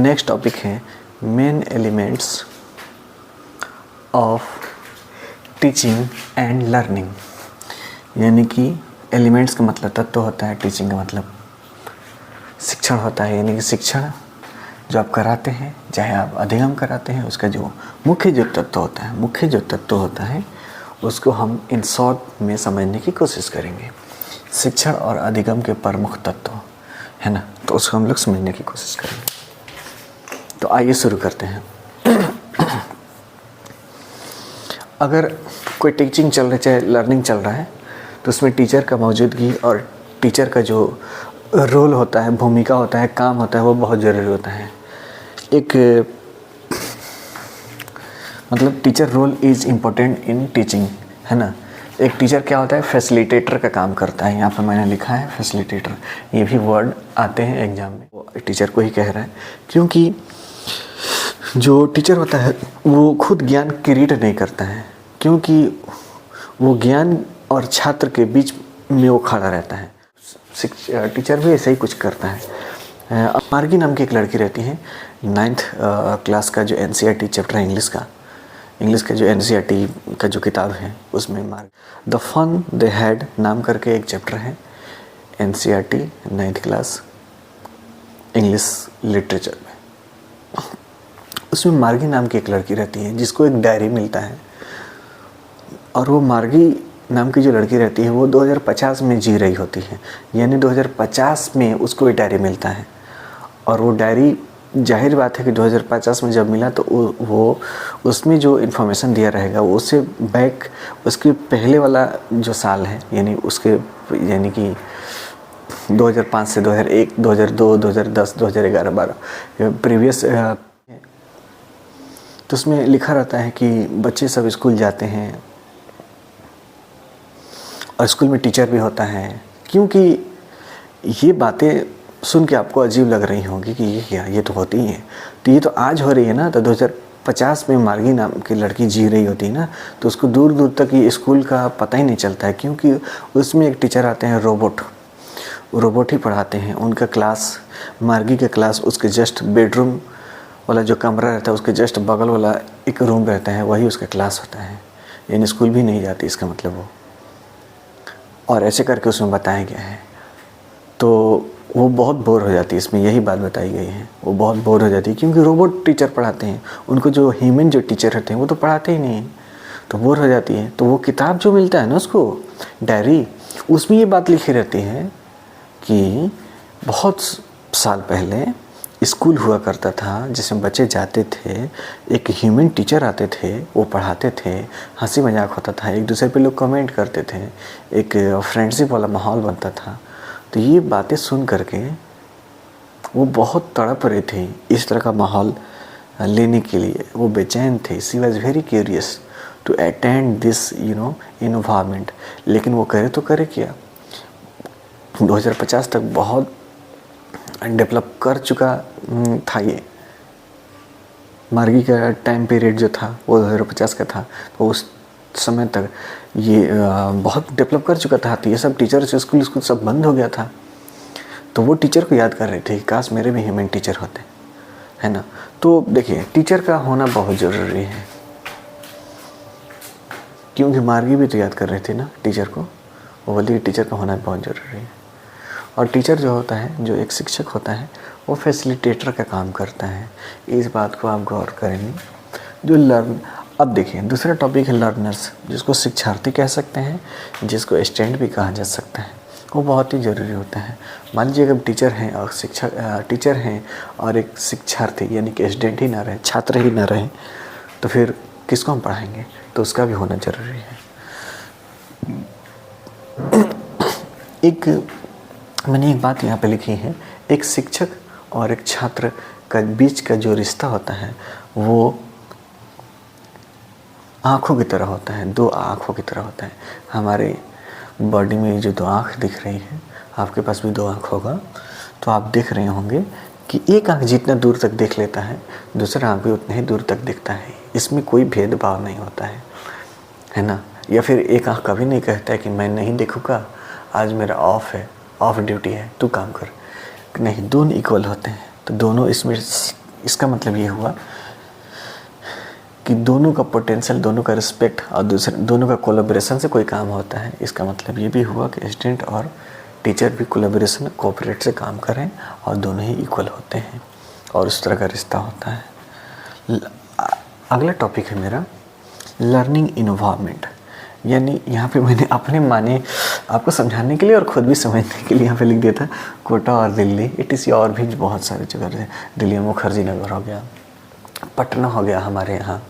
Next topic है main elements of teaching and learning. यानी कि एलिमेंट्स का मतलब तत्व होता है, टीचिंग का मतलब शिक्षण होता है। यानी कि शिक्षण जो आप कराते हैं, चाहे आप अधिगम कराते हैं, उसका जो मुख्य जो तत्व होता है उसको हम इन शॉर्ट में समझने की कोशिश करेंगे। शिक्षण और अधिगम के प्रमुख तत्व है ना, तो उसको हम लोग समझने की कोशिश करेंगे। तो आइए शुरू करते हैं। अगर कोई टीचिंग चल रही है, चाहे लर्निंग चल रहा है, तो उसमें टीचर का मौजूदगी और टीचर का जो रोल होता है, भूमिका होता है, काम होता है, वो बहुत ज़रूरी होता है। मतलब teacher role is important in teaching, है ना। एक टीचर क्या होता है, फैसिलिटेटर का काम करता है। यहाँ पर मैंने लिखा है फैसिलिटेटर, ये भी वर्ड आते हैं एग्जाम में, वो टीचर को ही कह रहा है। क्योंकि जो टीचर होता है वो खुद ज्ञान क्रिएट नहीं करता है, क्योंकि वो ज्ञान और छात्र के बीच में वो खड़ा रहता है। टीचर भी ऐसा ही कुछ करता है। मार्गी नाम की एक लड़की रहती है, 9th क्लास का जो NCERT चैप्टर है इंग्लिश का जो NCERT का जो किताब है उसमें द फन दे हैड नाम करके एक चैप्टर है NCERT 9th class English literature में। उसमें मार्गी नाम की एक लड़की रहती है जिसको एक डायरी मिलता है, और वो मार्गी नाम की जो लड़की रहती है वो 2050 में जी रही होती है। यानी 2050 में उसको एक डायरी मिलता है, और वो डायरी जाहिर बात है कि 2050 में जब मिला तो वो उसमें जो इन्फॉर्मेशन दिया रहेगा वो उससे बैक उसके पहले वाला जो साल है, यानी कि 2005 से 2001, 2002, 2010, 2011, 2012 प्रीवियस। तो उसमें लिखा रहता है कि बच्चे सब स्कूल जाते हैं और स्कूल में टीचर भी होता है। क्योंकि ये बातें सुन के आपको अजीब लग रही होंगी कि ये क्या, ये तो होती ही है। तो ये तो आज हो रही है ना, तो 2050 में मार्गी नाम की लड़की जी रही होती है ना, तो उसको दूर दूर तक ये स्कूल का पता ही नहीं चलता है। क्योंकि उसमें एक टीचर आते हैं रोबोट ही पढ़ाते हैं। उनका क्लास, मार्गी का क्लास, उसके जस्ट बेडरूम वाला जो कमरा रहता है उसके जस्ट बगल वाला एक रूम रहता है, वही उसका क्लास होता है। यानी स्कूल भी नहीं जाती इसका मतलब वो। और ऐसे करके उसमें बताया गया है, तो वो बहुत बोर हो जाती है। इसमें यही बात बताई गई है, वो बहुत बोर हो जाती है क्योंकि रोबोट टीचर पढ़ाते हैं। उनको जो ह्यूमन जो टीचर रहते हैं वो तो पढ़ाते ही नहीं, तो बोर हो जाती है। तो वो किताब जो मिलता है ना उसको, डायरी, उसमें ये बात लिखी रहती है कि बहुत साल पहले स्कूल हुआ करता था जिसमें बच्चे जाते थे, एक ह्यूमन टीचर आते थे, वो पढ़ाते थे, हंसी मजाक होता था, एक दूसरे पे लोग कमेंट करते थे, एक फ्रेंडशिप वाला माहौल बनता था। तो ये बातें सुन करके वो बहुत तड़प रहे थे इस तरह का माहौल लेने के लिए, वो बेचैन थे। She was very curious to attend this environment. लेकिन वो करे क्या, 2050 तक बहुत डेवलप कर चुका था ये। मार्गी का टाइम पीरियड जो था वो 2050 का था, तो उस समय तक ये बहुत डेवलप कर चुका था। तो ये सब टीचर से स्कूल सब बंद हो गया था। तो वो टीचर को याद कर रहे थे कि काश मेरे भी ह्यूमन टीचर होते, है ना। तो देखिए, टीचर का होना बहुत ज़रूरी है, क्योंकि मार्गी भी तो याद कर रहे थे ना टीचर को। वो बोली टीचर का होना बहुत ज़रूरी है। और टीचर जो होता है, जो एक शिक्षक होता है, वो फैसिलिटेटर का काम करता है। इस बात को आप गौर करेंगे। अब देखिए, दूसरा टॉपिक है लर्नर्स, जिसको शिक्षार्थी कह सकते हैं, जिसको स्टूडेंट भी कहा जा सकता है। वो बहुत ही ज़रूरी होता है। मान लीजिए अगर टीचर हैं और एक शिक्षार्थी यानी कि स्टूडेंट ही ना रहे, छात्र ही ना रहे, तो फिर किसको हम पढ़ाएंगे। तो उसका भी होना ज़रूरी है। मैंने एक बात यहाँ पे लिखी है, एक शिक्षक और एक छात्र का बीच का जो रिश्ता होता है वो आँखों की तरह होता है, दो आँखों की तरह होता है। हमारे बॉडी में जो दो आँख दिख रही है, आपके पास भी दो आँख होगा, तो आप देख रहे होंगे कि एक आँख जितना दूर तक देख लेता है, दूसरा आँख भी उतना ही दूर तक दिखता है। इसमें कोई भेदभाव नहीं होता है ना। या फिर एक आँख कभी नहीं कहता है कि मैं नहीं देखूँगा, आज मेरा ऑफ ड्यूटी है, तू काम कर। नहीं, दोनों इक्वल होते हैं। तो दोनों इसमें इसका मतलब ये हुआ कि दोनों का पोटेंशियल, दोनों का रिस्पेक्ट और दूसरे दोनों का कोलैबोरेशन से कोई काम होता है। इसका मतलब ये भी हुआ कि स्टूडेंट और टीचर भी कोलैबोरेशन, कोऑपरेट से काम करें और दोनों ही इक्वल होते हैं और उस तरह का रिश्ता होता है। अगला टॉपिक है मेरा लर्निंग इन्वायरमेंट, यानी यहाँ पे मैंने अपने माने आपको समझाने के लिए और ख़ुद भी समझने के लिए यहाँ पे लिख दिया था कोटा और दिल्ली। इसी और भी बहुत सारे जगह है, दिल्ली में मुखर्जी नगर हो गया, पटना हो गया हमारे यहाँ।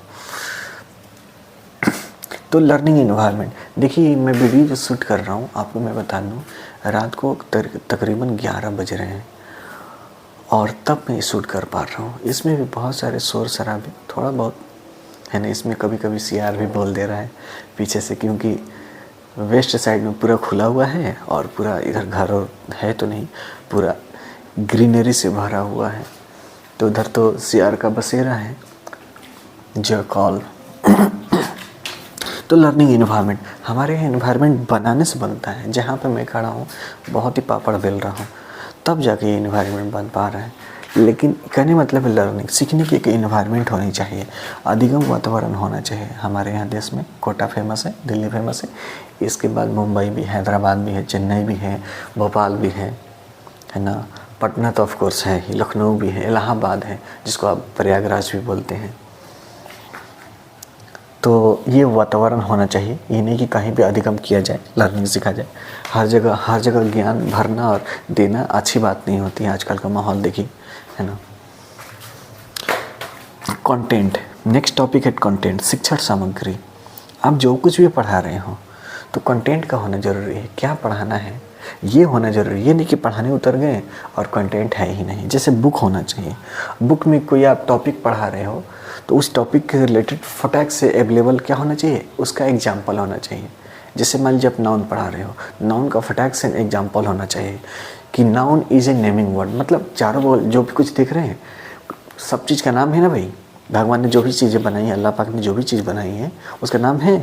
तो लर्निंग इन्वायरमेंट, देखिए मैं वीडियो जो शूट कर रहा हूँ आपको मैं बता दूँ, रात को तकरीबन 11 बज रहे हैं और तब मैं शूट कर पा रहा हूँ। इसमें भी बहुत सारे शोर शराबे थोड़ा बहुत है ना, इसमें कभी कभी सीआर भी बोल दे रहा है पीछे से, क्योंकि वेस्ट साइड में पूरा खुला हुआ है और पूरा इधर घर और है तो नहीं, पूरा ग्रीनरी से भरा हुआ है, तो उधर तो सीआर का बसेरा है जो कॉल। तो लर्निंग इन्वायरमेंट, हमारे यहाँ इन्वायरमेंट बनाने से बनता है। जहाँ पे मैं खड़ा हूँ बहुत ही पापड़ बेल रहा हूँ तब जाके ये इन्वायरमेंट बन पा रहा है। लेकिन कहने मतलब है लर्निंग, सीखने की एक इन्वायरमेंट होनी चाहिए, अधिगम वातावरण होना चाहिए। हमारे यहाँ देश में कोटा फेमस है, दिल्ली फेमस है, इसके बाद मुंबई भी, हैदराबाद भी है, चेन्नई भी है, भोपाल भी है ना, पटना तो ऑफकोर्स है ही, लखनऊ भी है, इलाहाबाद है जिसको आप प्रयागराज भी बोलते हैं। तो ये वातावरण होना चाहिए, ये नहीं कि कहीं भी अधिगम किया जाए, लर्निंग सीखा जाए। हर जगह ज्ञान भरना और देना अच्छी बात नहीं होती है। आजकल का माहौल देखिए, है ना। कंटेंट, नेक्स्ट टॉपिक है कंटेंट, शिक्षण सामग्री। आप जो कुछ भी पढ़ा रहे हो तो कंटेंट का होना ज़रूरी है, क्या पढ़ाना है ये होना ज़रूरी है। ये नहीं कि पढ़ाने उतर गए और कंटेंट है ही नहीं। जैसे बुक होना चाहिए, बुक में कोई आप टॉपिक पढ़ा रहे हो तो उस टॉपिक के रिलेटेड फटाक से अवेलेबल क्या होना चाहिए, उसका एग्जाम्पल होना चाहिए। जैसे मान लीजिए आप नाउन पढ़ा रहे हो, नाउन का फटाक से एग्जाम्पल होना चाहिए कि noun is a naming word, मतलब चारों जो भी कुछ देख रहे हैं सब चीज़ का नाम है ना भाई। भगवान ने जो भी चीज़ें बनाई हैं, अल्लाह पाक ने जो भी चीज़ बनाई है उसका नाम है,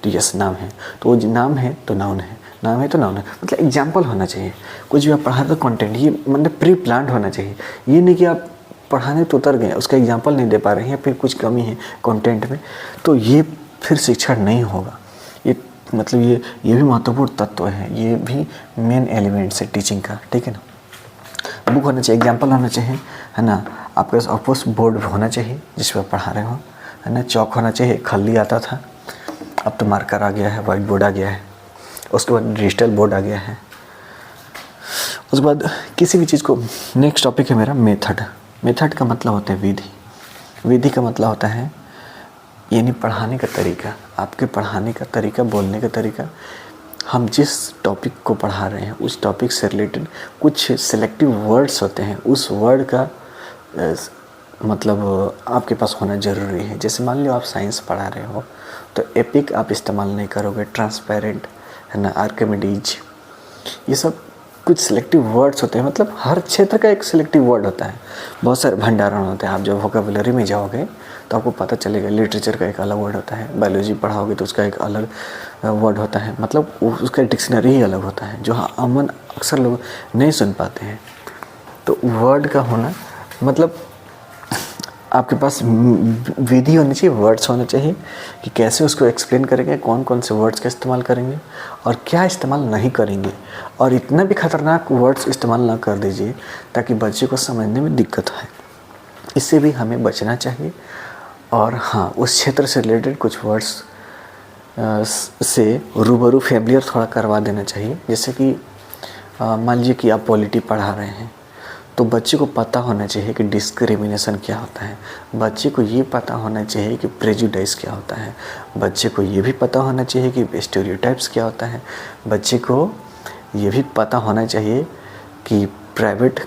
तो यस नाम है, तो वो नाम है तो नाउन है, नाम है तो नाउन है, मतलब एग्जाम्पल होना चाहिए। कुछ भी आप पढ़ा तो कंटेंट ये मतलब प्री प्लान्ड होना चाहिए। ये नहीं कि आप पढ़ाने तो उतर गए, उसका एग्जाम्पल नहीं दे पा रहे हैं या फिर कुछ कमी है कंटेंट में, तो ये फिर शिक्षण नहीं होगा। ये मतलब ये भी महत्वपूर्ण तत्व है, ये भी मेन एलिमेंट्स है टीचिंग का, ठीक है ना। बुक होना चाहिए, एग्जाम्पल होना चाहिए, है ना। आपके पास ऑफकोर्स बोर्ड होना चाहिए जिस पर पढ़ा रहे हो, है ना। चौक होना चाहिए, खल्ली आता था अब तो मार्कर आ गया है, वाइट बोर्ड आ गया है, उसके बाद डिजिटल बोर्ड आ गया है। उसके बाद किसी भी चीज़ को, नेक्स्ट टॉपिक है मेरा मेथड। मेथड का मतलब होता है विधि, विधि का मतलब होता है यानी पढ़ाने का तरीका, आपके पढ़ाने का तरीका, बोलने का तरीका। हम जिस टॉपिक को पढ़ा रहे हैं उस टॉपिक से रिलेटेड कुछ सिलेक्टिव वर्ड्स होते हैं, उस वर्ड का मतलब आपके पास होना ज़रूरी है। जैसे मान लो आप साइंस पढ़ा रहे हो तो एपिक आप इस्तेमाल नहीं करोगे, ट्रांसपेरेंट, है ना, आर्किमिडीज, ये सब कुछ सिलेक्टिव वर्ड्स होते हैं। मतलब हर क्षेत्र का एक सिलेक्टिव वर्ड होता है, बहुत सारे भंडारण होते हैं। आप जब वोकेबुलरी में जाओगे तो आपको पता चलेगा, लिटरेचर का एक अलग वर्ड होता है, बायोलॉजी पढ़ाओगे तो उसका एक अलग वर्ड होता है, मतलब उसका डिक्शनरी ही अलग होता है जो अमूमन अक्सर लोग नहीं सुन पाते हैं। तो वर्ड का होना मतलब आपके पास विधि होनी चाहिए, वर्ड्स होने चाहिए कि कैसे उसको एक्सप्लेन करेंगे, कौन कौन से वर्ड्स का इस्तेमाल करेंगे और क्या इस्तेमाल नहीं करेंगे। और इतना भी खतरनाक वर्ड्स इस्तेमाल ना कर दीजिए ताकि बच्चे को समझने में दिक्कत आए, इससे भी हमें बचना चाहिए। और हाँ, उस क्षेत्र से रिलेटेड कुछ वर्ड्स से रूबरू फैमिलियर थोड़ा करवा देना चाहिए। जैसे कि मान लीजिए कि आप पॉलिटी पढ़ा रहे हैं तो बच्चे को पता होना चाहिए कि डिस्क्रिमिनेशन क्या होता है, बच्चे को ये पता होना चाहिए कि प्रेजुडाइज क्या होता है, बच्चे को ये भी पता होना चाहिए कि स्टेरियोटाइप्स क्या होता है, बच्चे को ये भी पता होना चाहिए कि प्राइवेट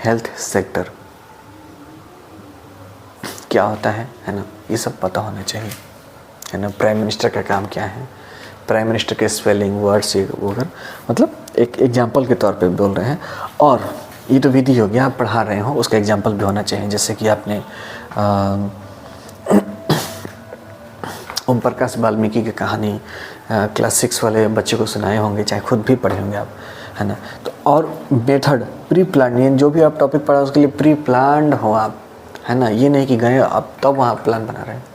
हेल्थ सेक्टर क्या होता है ना, ये सब पता होना चाहिए, है ना। प्राइम मिनिस्टर का काम क्या है, प्राइम मिनिस्टर के स्पेलिंग, वर्ड्स वगैरह, मतलब एक एग्जाम्पल के तौर पे बोल रहे हैं। और ये तो विधि हो गया, आप पढ़ा रहे हो उसका एग्जाम्पल भी होना चाहिए। जैसे कि आपने ओम प्रकाश वाल्मीकि की कहानी क्लास 6 वाले बच्चे को सुनाए होंगे, चाहे खुद भी पढ़े होंगे आप, है ना। तो और मेथड प्री प्लान, जो भी आप टॉपिक पढ़ा उसके लिए प्री प्लान्ड हो आप, है ना। ये नहीं कि गए आप तब वहाँ प्लान बना रहे हैं।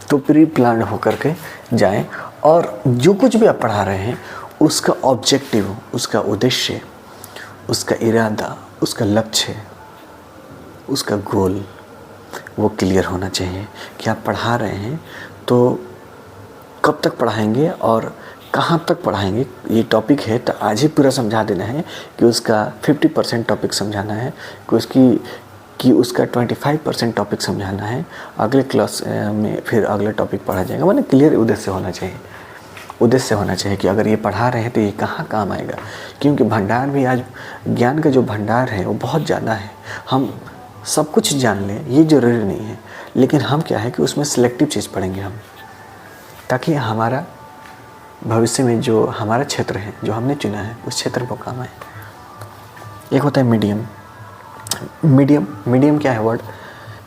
तो प्री प्लान होकर के जाएं, और जो कुछ भी आप पढ़ा रहे हैं उसका ऑब्जेक्टिव, उसका उद्देश्य, उसका इरादा, उसका लक्ष्य, उसका गोल वो क्लियर होना चाहिए कि आप पढ़ा रहे हैं तो कब तक पढ़ाएंगे और कहाँ तक पढ़ाएंगे। ये टॉपिक है तो आज ही पूरा समझा देना है कि उसका 50% टॉपिक समझाना है, कि उसका 25% टॉपिक समझाना है, अगले क्लास में फिर अगले टॉपिक पढ़ा जाएगा। माने क्लियर उद्देश्य होना चाहिए, उद्देश्य होना चाहिए कि अगर ये पढ़ा रहे हैं तो ये कहाँ काम आएगा। क्योंकि भंडार भी आज, ज्ञान का जो भंडार है वो बहुत ज़्यादा है। हम सब कुछ जान लें ये ज़रूरी नहीं है, लेकिन हम क्या है कि उसमें सिलेक्टिव चीज़ पढ़ेंगे हम, ताकि हमारा भविष्य में जो हमारा क्षेत्र है जो हमने चुना है उस क्षेत्र को काम आए। एक होता है मीडियम। मीडियम क्या है, वर्ड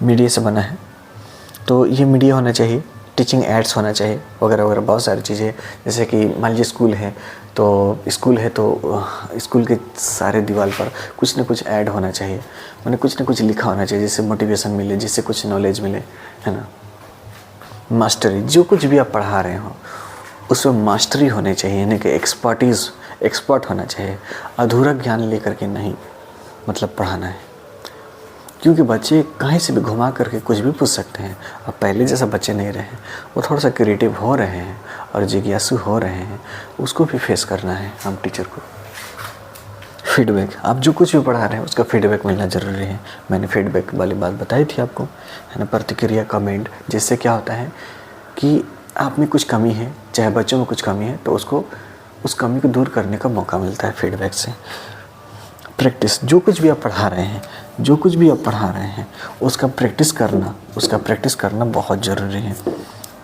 मीडिया से बना है, तो ये मीडिया होना चाहिए, टीचिंग एड्स होना चाहिए वगैरह वगैरह, बहुत सारी चीज़ें। जैसे कि मान लीजिए स्कूल है तो स्कूल के सारे दीवार पर कुछ ना कुछ ऐड होना चाहिए, मैंने कुछ ना कुछ लिखा होना चाहिए जिससे मोटिवेशन मिले, जिससे कुछ नॉलेज मिले, है ना। मास्टरी, जो कुछ भी आप पढ़ा रहे हो उसमें मास्टरी होनी चाहिए, यानी कि एक्सपर्ट होना चाहिए। अधूरा ज्ञान लेकर के नहीं मतलब पढ़ाना है, क्योंकि बच्चे कहीं से भी घुमा करके कुछ भी पूछ सकते हैं। अब पहले जैसा बच्चे नहीं रहे, वो थोड़ा सा क्रिएटिव हो रहे हैं और जिज्ञासु हो रहे हैं, उसको भी फेस करना है हम टीचर को। फीडबैक, आप जो कुछ भी पढ़ा रहे हैं उसका फीडबैक मिलना ज़रूरी है। मैंने फीडबैक वाली बात बताई थी आपको, है ना, प्रतिक्रिया, कमेंट, जिससे क्या होता है कि आप में कुछ कमी है, चाहे बच्चों में कुछ कमी है, तो उसको उस कमी को दूर करने का मौका मिलता है फीडबैक से। प्रैक्टिस, जो कुछ भी आप पढ़ा रहे हैं उसका प्रैक्टिस करना बहुत ज़रूरी है।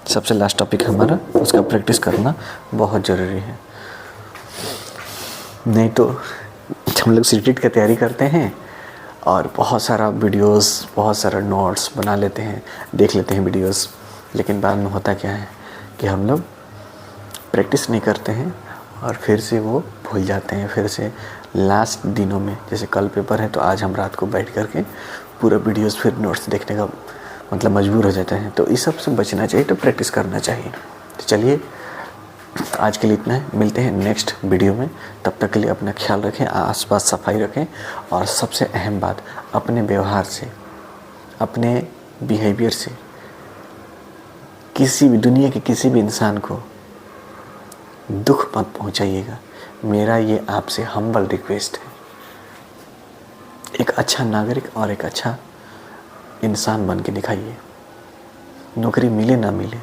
सबसे लास्ट टॉपिक है हमारा, उसका प्रैक्टिस करना बहुत ज़रूरी है। नहीं तो हम लोग सीटेट की तैयारी करते हैं और बहुत सारा वीडियोस, बहुत सारा नोट्स बना लेते हैं, देख लेते हैं वीडियोस, लेकिन बाद में होता क्या है कि हम लोग प्रैक्टिस नहीं करते हैं और फिर से वो भूल जाते हैं। फिर से लास्ट दिनों में, जैसे कल पेपर है तो आज हम रात को बैठ करके पूरा वीडियोस फिर नोट्स देखने का मतलब मजबूर हो जाते हैं। तो इस सब से बचना चाहिए, तो प्रैक्टिस करना चाहिए। तो चलिए आज के लिए इतना है, मिलते हैं नेक्स्ट वीडियो में। तब तक के लिए अपना ख्याल रखें, आसपास सफाई रखें, और सबसे अहम बात, अपने व्यवहार से, अपने बिहेवियर से किसी भी दुनिया के किसी भी इंसान को दुख मत पहुंचाइएगा। मेरा ये आपसे हम्बल रिक्वेस्ट है। एक अच्छा नागरिक और एक अच्छा इंसान बन के दिखाइए। नौकरी मिले ना मिले,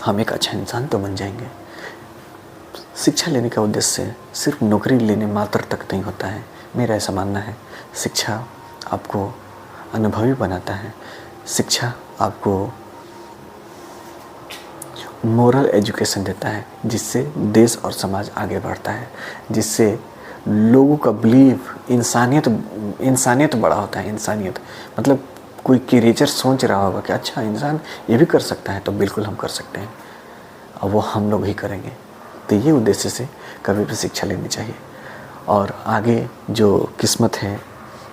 हम एक अच्छा इंसान तो बन जाएंगे। शिक्षा लेने का उद्देश्य सिर्फ नौकरी लेने मात्र तक नहीं होता है, मेरा ऐसा मानना है। शिक्षा आपको अनुभवी बनाता है, शिक्षा आपको मोरल एजुकेशन देता है, जिससे देश और समाज आगे बढ़ता है, जिससे लोगों का बिलीव, इंसानियत बड़ा होता है। इंसानियत मतलब कोई क्रिएचर सोच रहा होगा कि अच्छा इंसान ये भी कर सकता है, तो बिल्कुल हम कर सकते हैं और वो हम लोग ही करेंगे। तो ये उद्देश्य से कभी भी शिक्षा लेनी चाहिए। और आगे जो किस्मत है,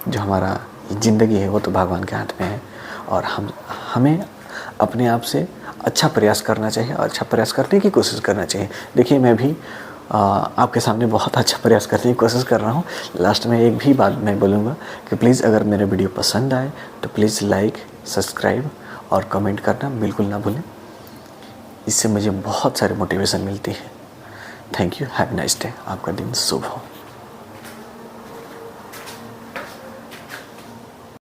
जो हमारा ज़िंदगी है, वो तो भगवान के हाथ में है, और हमें अपने आप से अच्छा प्रयास करना चाहिए और अच्छा प्रयास करने की कोशिश करना चाहिए। देखिए मैं भी आपके सामने बहुत अच्छा प्रयास करने की कोशिश कर रहा हूँ। लास्ट में एक भी बात मैं बोलूँगा कि प्लीज़ अगर मेरा वीडियो पसंद आए तो प्लीज़ लाइक, सब्सक्राइब और कमेंट करना बिल्कुल ना भूलें। इससे मुझे बहुत सारी मोटिवेशन मिलती है। Thank you, have a nice day. आपका दिन शुभ हो।